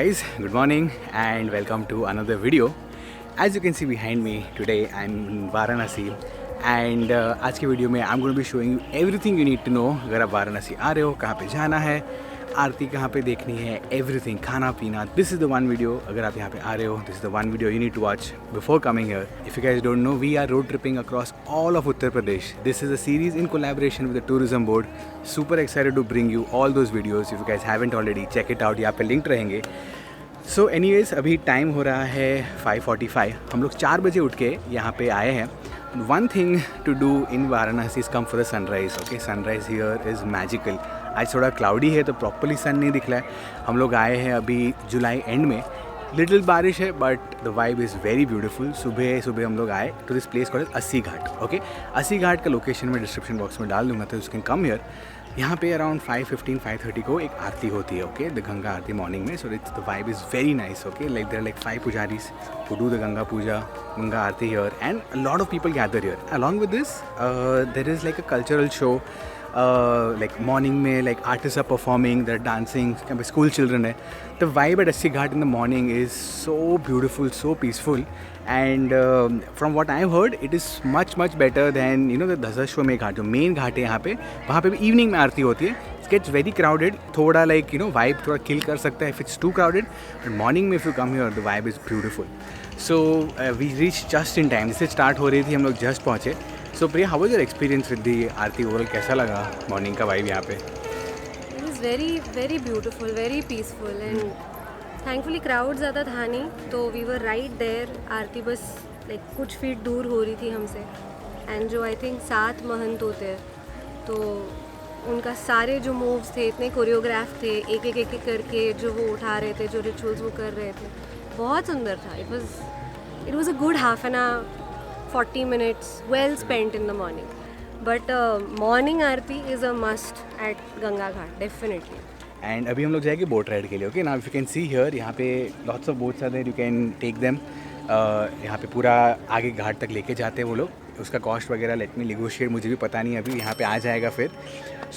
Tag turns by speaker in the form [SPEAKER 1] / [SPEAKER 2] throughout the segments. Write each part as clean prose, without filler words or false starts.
[SPEAKER 1] guys, good morning and welcome to another video. As you can see behind me today, I'm in Varanasi and आज की video में I'm going to be showing you everything you need to know. अगर आप वाराणसी आ रहे हो, कहाँ पे जाना है, आरती कहाँ पे देखनी है, everything, खाना पीना. This is the one video. अगर आप यहाँ पे आ रहे हो, this is the one video you need to watch before coming here. If you guys don't know, we are road tripping across all of Uttar Pradesh. This is a series in collaboration with the tourism board. Super excited to bring you all those videos. If you guys haven't already, check it out. यहाँ पे link रहेंगे. So anyways, अभी time हो रहा है 5:45. हम लोग 4 बजे उठ के यहाँ पे आए हैं. One thing to do in Varanasi is come for a sunrise. Okay, sunrise here is magical. आज थोड़ा क्लाउडी है तो प्रॉपरली सन नहीं दिख रहा है. हम लोग आए हैं अभी जुलाई एंड में. लिटिल बारिश है but the vibe is very beautiful. सुबह सुबह हम लोग आए टू दिस प्लेस कॉल्ड अस्सी घाट. ओके, अस्सी घाट का लोकेशन मैं डिस्क्रिप्शन बॉक्स में डाल दूँगा तो यू कैन कम हियर. यहाँ पे अराउंड 5:15-5:30 को एक आरती होती है. Okay, the Ganga aarti morning में. So it's the vibe is very nice. Okay, like there like 5 pujaris who do the Ganga Puja, Ganga Aarti here, and a lot of people gather here. Along with this, there is like a cultural show. Like morning में like artists are performing, they're dancing, school children है. The vibe at Assi Ghat in the morning is so beautiful, so peaceful, and from what I've heard, it is much better than the Dasashwamedh घाट जो main घाट है यहाँ पे. वहाँ पे भी evening में आरती होती है. It gets very crowded. थोड़ा like vibe थोड़ा kill कर सकता है if it's too crowded. But morning में if you come here, the vibe is beautiful. So we reached just in time. इससे स्टार्ट हो रही थी, हम लोग जस्ट पहुँचे. So Priya, how was your experience with the Aarti overall? कैसा लगा मॉर्निंग का वाइब यहाँ पे?
[SPEAKER 2] It was very beautiful, very peaceful and thankfully crowd ज़्यादा था नहीं तो we were right there. आरती बस like कुछ फीट दूर हो रही थी हमसे. And जो I think 7 महंत होते हैं तो उनका सारे जो मूव्स थे इतने कोरियोग्राफ थे, एक करके जो वो उठा रहे थे, जो रिचुअल्स वो कर रहे थे, बहुत सुंदर था. It was a good half an hour, 40 minutes well spent in the morning. But morning aarti is a must at Ganga Ghat, definitely.
[SPEAKER 1] And अभी हम लोग जाएंगे बोट राइड के लिए. Okay, now if you can see here, यहाँ पे lots of boats are there, you can take them. यहाँ पे पूरा आगे घाट तक लेके जाते हैं वो लोग. उसका कॉस्ट वगैरह लेट मी नेगोशिएट, मुझे भी पता नहीं अभी, यहाँ पे आ जाएगा फिर.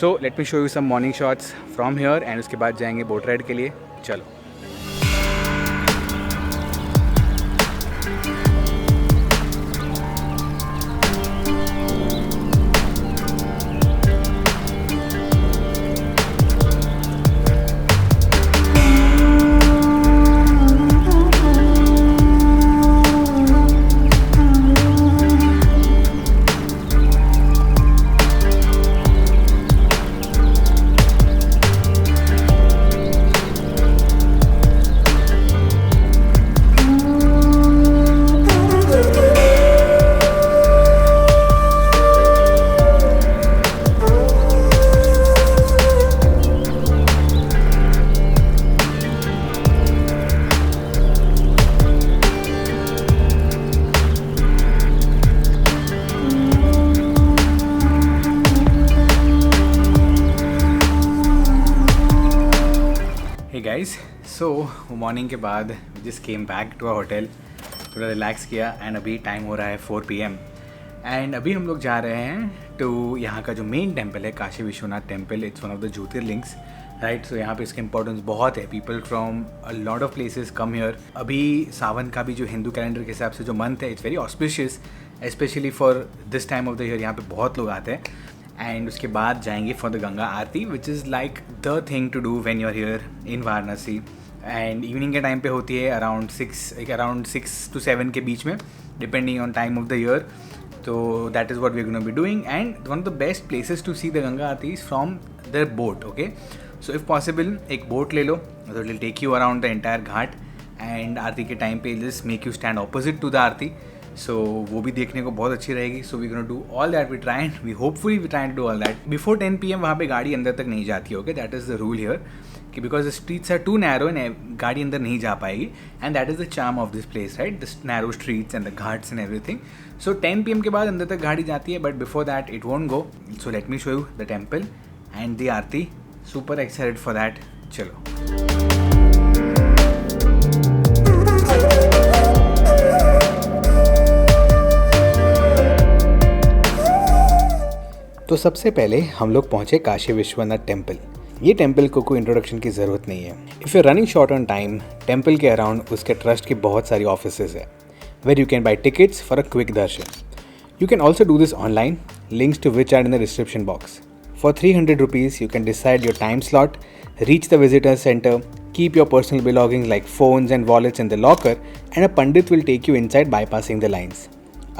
[SPEAKER 1] So let me show you some morning shots from here and उसके बाद जाएंगे बोट राइड के लिए. चलो. गाइस, सो मॉर्निंग के बाद just came back to a hotel, थोड़ा रिलैक्स किया एंड अभी टाइम हो रहा है 4 PM. एंड अभी हम लोग जा रहे हैं टू यहाँ का जो मेन टेम्पल है, Kashi Vishwanath temple. It's one of the jyotirlingas, right. So यहाँ पे इसका इंपॉर्टेंस बहुत है. People from a lot of places come here. अभी सावन का भी जो हिंदू कैलेंडर के हिसाब से जो मंथ है, it's very auspicious, specially for this time of the year. यहाँ पे बहुत लोग आते हैं. एंड उसके बाद जाएंगे for the Ganga aarti, which is like the thing to do when you are here in Varanasi. And evening के टाइम पे होती है अराउंड 6 to 7 के बीच में, depending on time of the year. तो that is what we are gonna be doing. And one of the best places to see the Ganga aarti is from the boat. Okay, so if possible एक boat ले लो, तो it will take you around the entire ghat. And aarti के time पे just make you stand opposite to the aarti. So वो भी देखने को बहुत अच्छी रहेगी. So we gonna do all that. We hopefully try to do all that before 10 PM. वहाँ पे गाड़ी अंदर तक नहीं जाती. Okay, that is the rule here कि because the streets are too narrow and गाड़ी अंदर नहीं जा पाएगी. And that is the charm of this place, right, the narrow streets and the ghats and everything. So 10 PM के बाद अंदर तक गाड़ी जाती है, but before that it won't go. So let me show you the temple and the aarti. Super excited for that. चलो. तो सबसे पहले हम लोग पहुँचे काशी विश्वनाथ टेम्पल. ये टेम्पल को कोई इंट्रोडक्शन की ज़रूरत नहीं है. If you are running short on time, temple के अराउंड उसके ट्रस्ट की बहुत सारी ऑफिसेज है where you can buy tickets for a quick darshan. You can also do this online, links to which are in the description box. For 300 rupees, you can decide your time slot, reach the visitor center, keep your personal belongings like phones and wallets in the locker, and a pandit will take you inside bypassing the lines.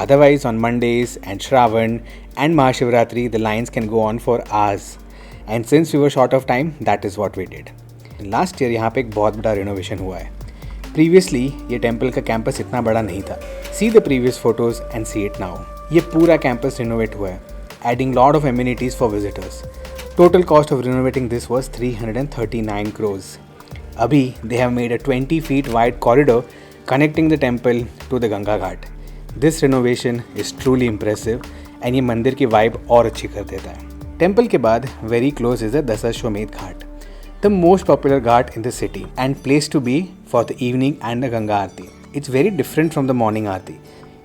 [SPEAKER 1] Otherwise, on Mondays and Shravan and Mahashivratri, the lines can go on for hours. And since we were short of time, that is what we did. Last year, यहाँ पे एक बहुत बड़ा renovation हुआ है. Previously ये temple का campus इतना बड़ा नहीं था. See the previous photos and see it now. ये पूरा कैंपस रिनोवेट हुआ है, adding lot of amenities for visitors. Total cost of renovating this was 339 crores. अभी they have made a 20 feet wide corridor connecting the temple to the Ganga ghat. This renovation is truly impressive and ये मंदिर की vibe और अच्छी कर देता है. Temple के बाद very close is the Dashashwamedh Ghat, the most popular ghat in the city and place to be for the evening and the Ganga Aarti. It's very different from the morning Aarti.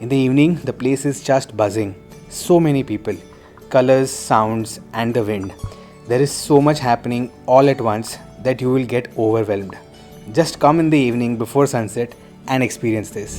[SPEAKER 1] In the evening, the place is just buzzing. So many people, colors, sounds and the wind. There is so much happening all at once that you will get overwhelmed. Just come in the evening before sunset and experience this.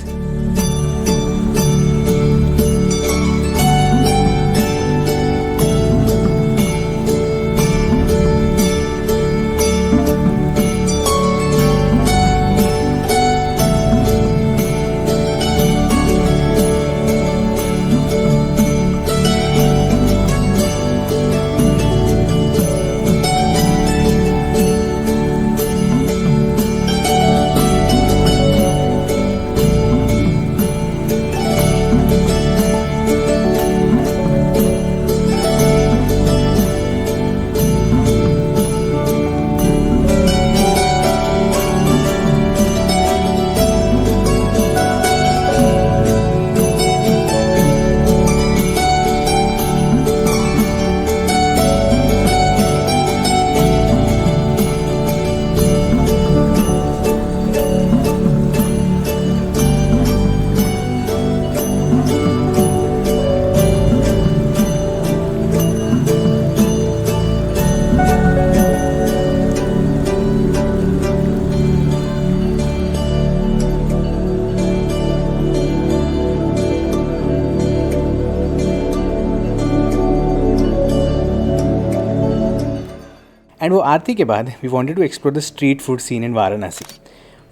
[SPEAKER 1] And वो आरती के बाद we wanted to explore the street food scene in Varanasi.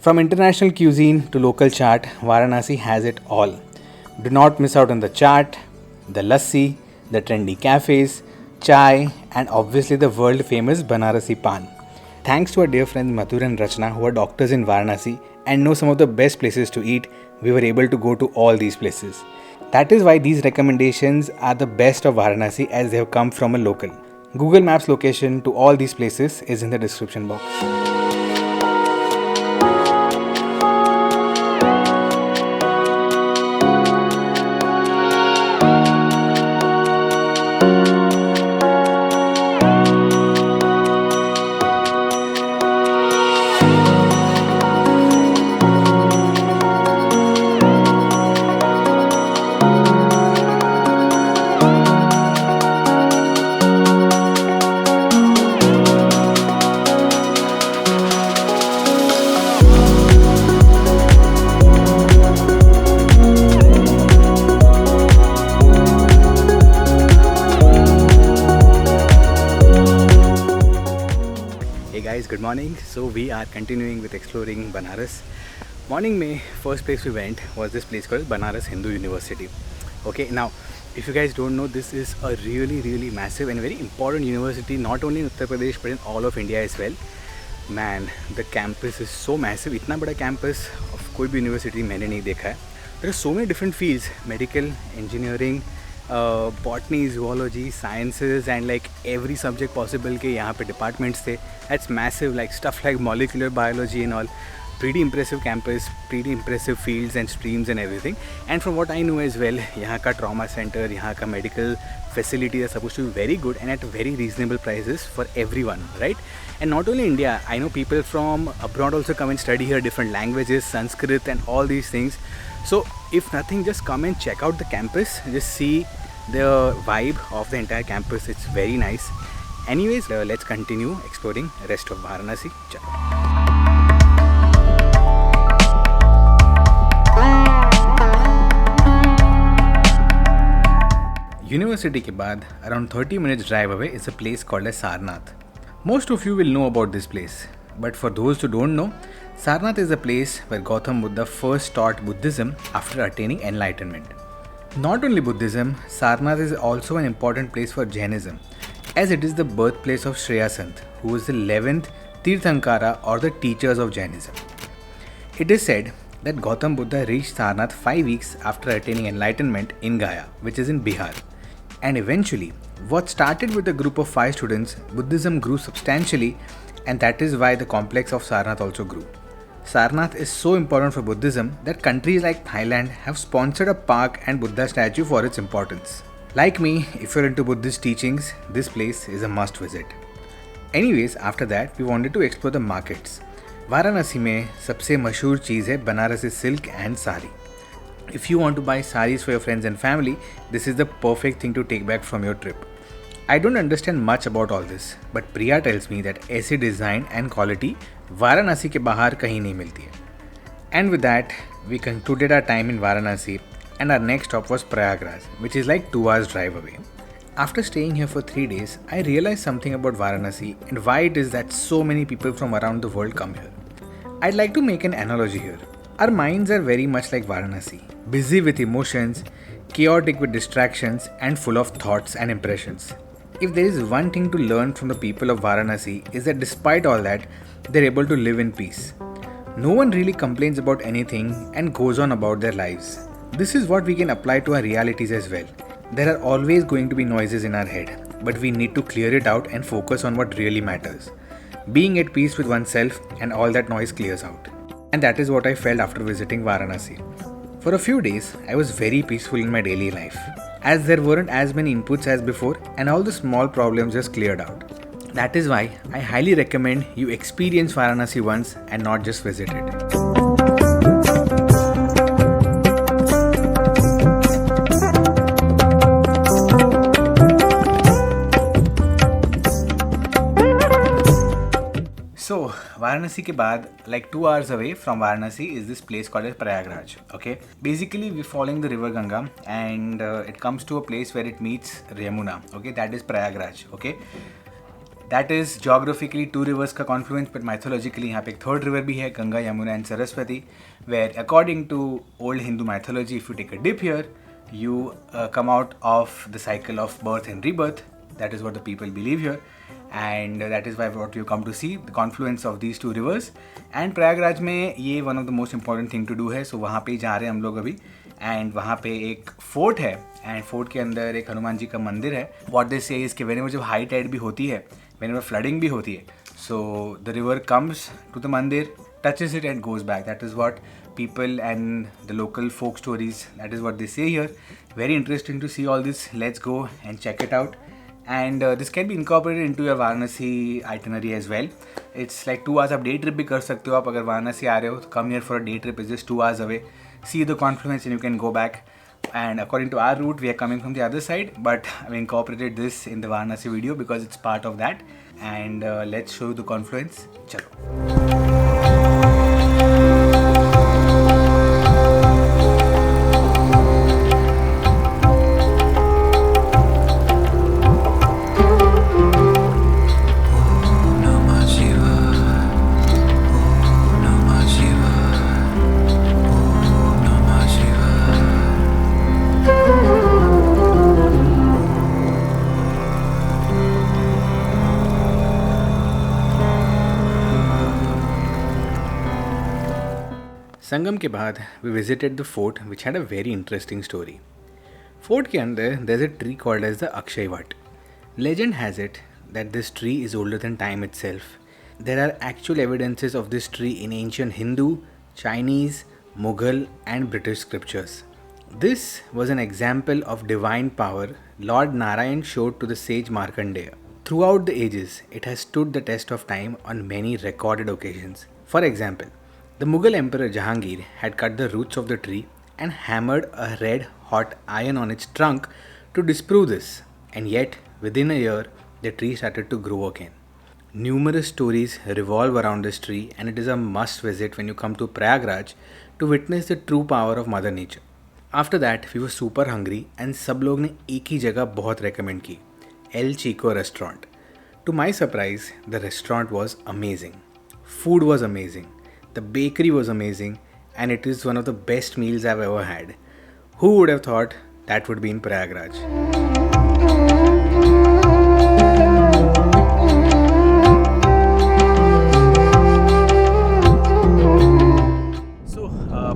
[SPEAKER 1] From international cuisine to local chaat, Varanasi has it all. Do not miss out on the chaat, the lassi, the trendy cafes, chai, and obviously the world famous Banarasi pan. Thanks to our dear friends Madhur and Rachna, who are doctors in Varanasi and know some of the best places to eat, we were able to go to all these places. That is why these recommendations are the best of Varanasi, as they have come from a local. Google Maps location to all these places is in the description box. Guys, good morning. So we are continuing with exploring Banaras. Morning में first place we went was this place called Banaras Hindu University. Okay, now if you guys don't know, this is a really massive and very important university, not only in Uttar Pradesh but in all of India as well. Man, the campus is so massive. इतना बड़ा campus of कोई भी university मैंने नहीं देखा है. There are so many different fields: medical, engineering, botany, zoology, sciences, and like every subject possible के यहाँ पे departments थे. That's massive, like stuff like molecular biology and all. Pretty impressive campus, pretty impressive fields and streams and everything. And from what I know as well, यहाँ का trauma center, यहाँ का medical facility are supposed to be very good and at very reasonable prices for everyone, right? And not only India, I know people from abroad also come and study here, different languages, Sanskrit and all these things. So if nothing, just come and check out the campus, just see the vibe of the entire campus. It's very nice. Anyways, let's continue exploring rest of Varanasi. Chalo. University के बाद around 30 minutes drive away is a place called as Sarnath. Most of you will know about this place, but for those who don't know, Sarnath is a place where Gautam Buddha first taught Buddhism after attaining enlightenment. Not only Buddhism, Sarnath is also an important place for Jainism, as it is the birthplace of Shreyasant, who was the 11th Tirthankara or the teachers of Jainism. It is said that Gautam Buddha reached Sarnath 5 weeks after attaining enlightenment in Gaya, which is in Bihar. And eventually, what started with a group of 5 students, Buddhism grew substantially, and that is why the complex of Sarnath also grew. Sarnath is so important for Buddhism that countries like Thailand have sponsored a park and Buddha statue for its importance. Like me, if you're into Buddhist teachings, this place is a must visit. Anyways, after that, we wanted to explore the markets. Varanasi में सबसे मशहूर चीज़ है Banarasi silk and sari. If you want to buy saris for your friends and family, this is the perfect thing to take back from your trip. I don't understand much about all this, but Priya tells me that ऐसी design and quality Varanasi के बाहर कहीं नहीं मिलती है. And with that, we concluded our time in Varanasi, and our next stop was Prayagraj, which is like 2 hours drive away. After staying here for 3 days, I realized something about Varanasi and why it is that so many people from around the world come here. I'd like to make an analogy here. Our minds are very much like Varanasi, busy with emotions, chaotic with distractions, and full of thoughts and impressions. If there is one thing to learn from the people of Varanasi is that despite all that, they're able to live in peace. No one really complains about anything and goes on about their lives. This is what we can apply to our realities as well. There are always going to be noises in our head, but we need to clear it out and focus on what really matters. Being at peace with oneself, and all that noise clears out. And that is what I felt after visiting Varanasi. For a few days, I was very peaceful in my daily life, as there weren't as many inputs as before and all the small problems just cleared out. That is why I highly recommend you experience Varanasi once and not just visit it. So, Varanasi के बाद, like 2 hours away from Varanasi is this place called as Prayagraj. Okay, basically we're following the river Ganga, and it comes to a place where it meets Yamuna. Okay, that is Prayagraj. Okay, that is geographically 2 rivers का confluence, but mythologically यहाँ पे एक third river भी है, Ganga, Yamuna and Saraswati, where according to old Hindu mythology, if you take a dip here, you come out of the cycle of birth and rebirth. That is what the people believe here, and that is why what you come to see, the confluence of these 2 rivers. And Prayagraj में ये one of the most important thing to do है, so वहाँ पे जा रहे हैं हम लोग अभी. And वहाँ पे एक fort है, and fort के अंदर एक हनुमान जी का मंदिर है. What they say is कि whenever जब high tide भी होती है, whenever flooding भी होती है, so the river comes to the mandir, touches it and goes back. That is what people and the local folk stories, that is what they say here. Very interesting to see all this. Let's go and check it out. And this can be incorporated into your Varanasi itinerary as well. It's like 2 hours. आप day trip भी कर सकते हो. आप अगर वाराणसी आ रहे हो, come here for a day trip. It's just 2 hours away. See the confluence and you can go back. And according to our route, we are coming from the other side, but I incorporated this in the Varanasi video because it's part of that. And let's show you the confluence. Chalo. संगम के बाद we visited the fort which had a very interesting story. Fort के अंदर there's a tree called as the Akshay Vat. Legend has it that this tree is older than time itself. There are actual evidences of this tree in ancient Hindu, Chinese, Mughal and British scriptures. This was an example of divine power Lord Narayan showed to the sage Markandeya. Throughout the ages, it has stood the test of time on many recorded occasions. For example, the Mughal Emperor Jahangir had cut the roots of the tree and hammered a red hot iron on its trunk to disprove this, and yet within a year the tree started to grow again. Numerous stories revolve around this tree, and it is a must visit when you come to Prayagraj to witness the true power of Mother Nature. After that, we were super hungry and सब लोग ने एक ही जगह बहुत recommend की, El Chico restaurant. To my surprise, the restaurant was amazing. Food was amazing. The bakery was amazing, and it is one of the best meals I've ever had. Who would have thought that would be in Prayagraj?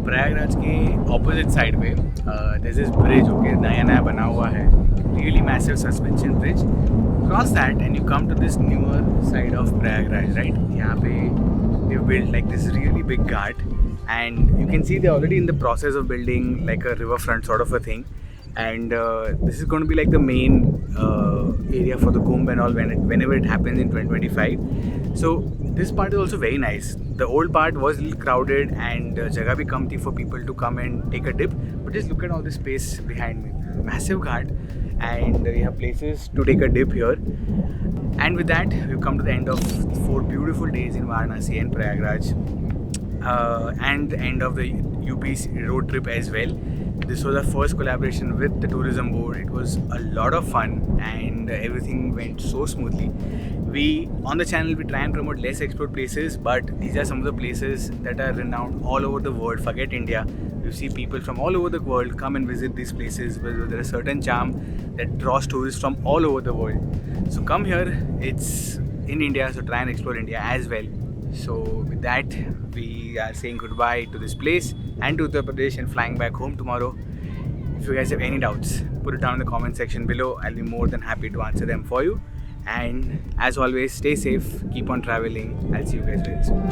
[SPEAKER 1] Prayagraj के opposite side पे there's this bridge, okay, नया नया बना हुआ है, really massive suspension bridge. Cross that and you come to this newer side of Prayagraj, right? यहाँ पे they've built like this really big ghat, and you can see they're already in the process of building like a riverfront sort of a thing. And this is going to be like the main area for the Kumbh and all whenever it happens in 2025. So this part is also very nice. The old part was a little crowded and jagah bhi kam thi for people to come and take a dip. But just look at all this space behind me. Massive ghat, and you have places to take a dip here. And with that, we've come to the end of 4 beautiful days in Varanasi and Prayagraj. And the end of the UP road trip as well. This was our first collaboration with the tourism board. It was a lot of fun and everything went so smoothly. On the channel we try and promote less explored places, but these are some of the places that are renowned all over the world. Forget India. You see people from all over the world come and visit these places where there is a certain charm that draws tourists from all over the world. So come here. It's in India, so try and explore India as well. So with that, we are saying goodbye to this place and to Uttar Pradesh and flying back home tomorrow. If you guys have any doubts, put it down in the comment section below. I'll be more than happy to answer them for you. And as always, stay safe, keep on traveling. I'll see you guys very soon.